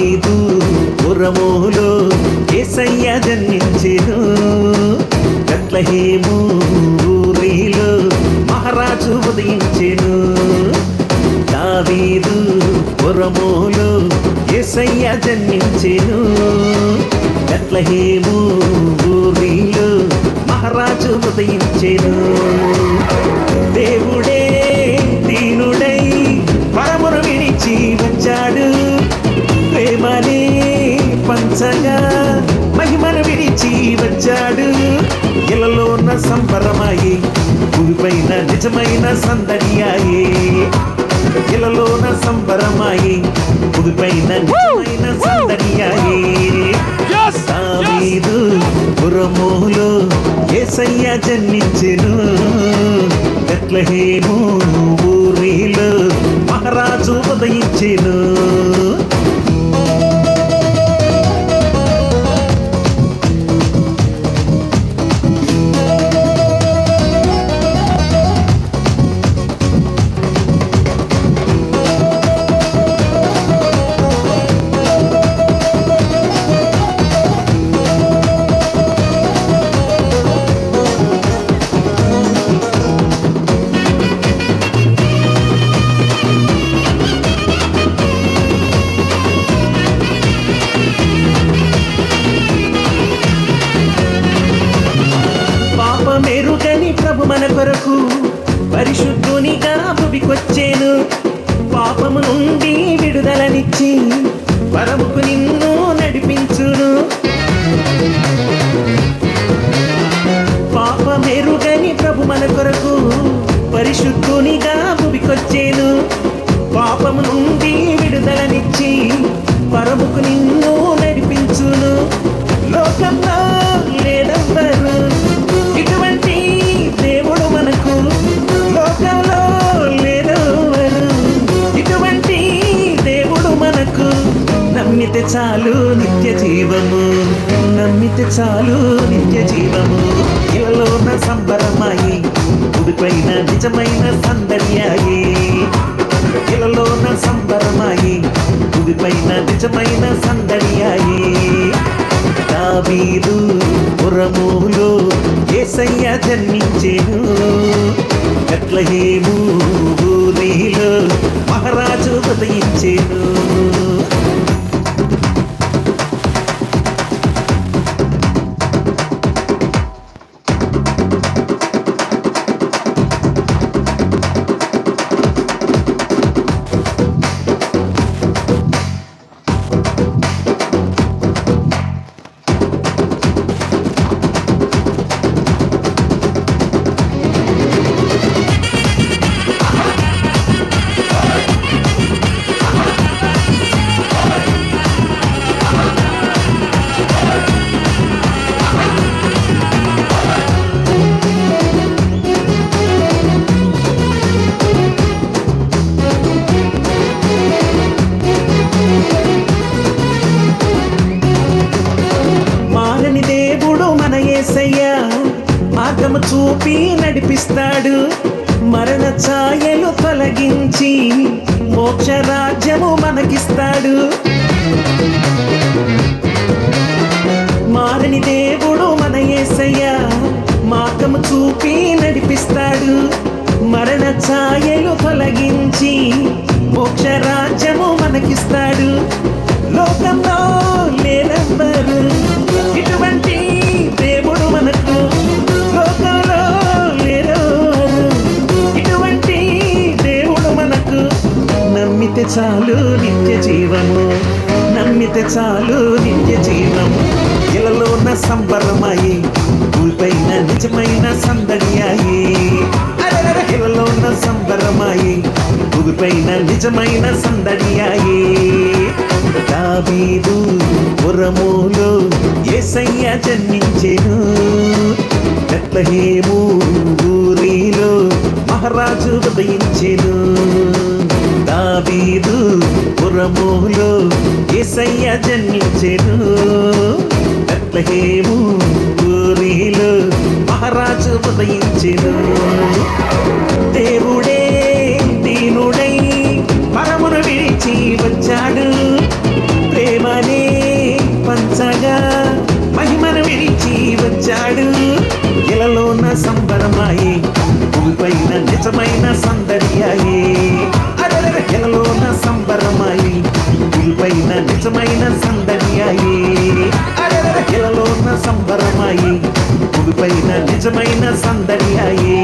దావీదు పురములో యేసయ్య జన్మించెను. బెత్లెహేము ఊరిలో మహారాజు ఉదయించెను. దావీదు పురములో యేసయ్య జన్మించెను. బెత్లెహేము ఊరిలో మహారాజు ఉదయించెను. దేవుడే దీనుడై పరమును విడిచి వచ్చాడు. ప్రేమనే పంచగా మహిమను విడిచి వచ్చాడు. ఇలలోన సంబరమాయే భూమిపైన నిజమైన సందడియాయే. ఇలలోన సంబరమాయే భూమిపైన నిజమైన సందడియాయే. దావీదు పురములో యేసయ్య జన్మించెను. బెత్లెహేము ఊరిలో మహారాజు ఉదయించెను. మెరుగని ప్రభు మన కొరకు పరిశుద్ధునిగా భువికొచ్చేను. పాపము నుండి విడుదలనిచ్చి పరముకు నిన్ను నడిపించును. పాప మెరుగని ప్రభు మన కొరకు పరిశుద్ధునిగా భువికొచ్చేను. పాపము నుండి విడుదలనిచ్చి పరముకు నిన్ను నడిపించును. లోకంలో లేదెవ్వరు ఇటువంటి దేవుడు మనకు. లోకంలో లేదెవ్వరు ఇటువంటి దేవుడు మనకు. నమ్మితే చాలు నిత్య జీవము. నమ్మితే చాలు నిత్య జీవము. ఇలలోన సంబరమాయి భూమిపైన నిజమైన సందడియాయి. ఇలలోన సంబరమాయి భూమిపైన నిజమైన సందడియాయి. దావీదు పురములో యేసయ్య జన్మించెను. బెత్లెహేము ఊరిలో మహారాజు ఉదయించెను. మార్గము చూపి నడిపిస్తాడు. మరణ ఛాయలు తొలగించి మోక్ష రాజ్యము మనకిస్తాడు. మారని దేవుడు మన యేసయ్య మార్గము చూపి నడిపిస్తాడు. మరణ ఛాయలు తొలగించి మోక్ష రాజ్యము మనకిస్తాడు. లోకంలో లేనెవ్వరు ఇటువంటి దేవుడు మనకు. లోకంలో లేనెవ్వరు ఇటువంటి దేవుడు మనకు. నమ్మితే చాలు నిత్య జీవము. నమ్మితే చాలు నిత్య జీవము. ఇలలోన సంబరమాయి భూమిపైన నిజమైన సందడియాయి. ఇలలోన సంబరమాయి భూమిపైన నిజమైన సందడియాయి. దావీదు పురములో యేసయ్య జన్మించెను. బెత్లెహేము ఊరిలో మహారాజు ఉదయించెను. దావీదు పురములో యేసయ్య జన్మించెను. బెత్లెహేము ఊరిలో మహారాజు ఉదయించెను. దేవుడే దీనుడై పరమును విడిచి వచ్చాడు. ప్రేమ సందడియాయే ఇలలోన సంబరమాయి భూమిపైన నిజమైన సందడియాయే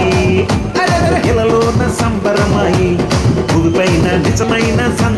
ఇలలోన సంబరమాయి భూమిపైన నిజమైన సందడి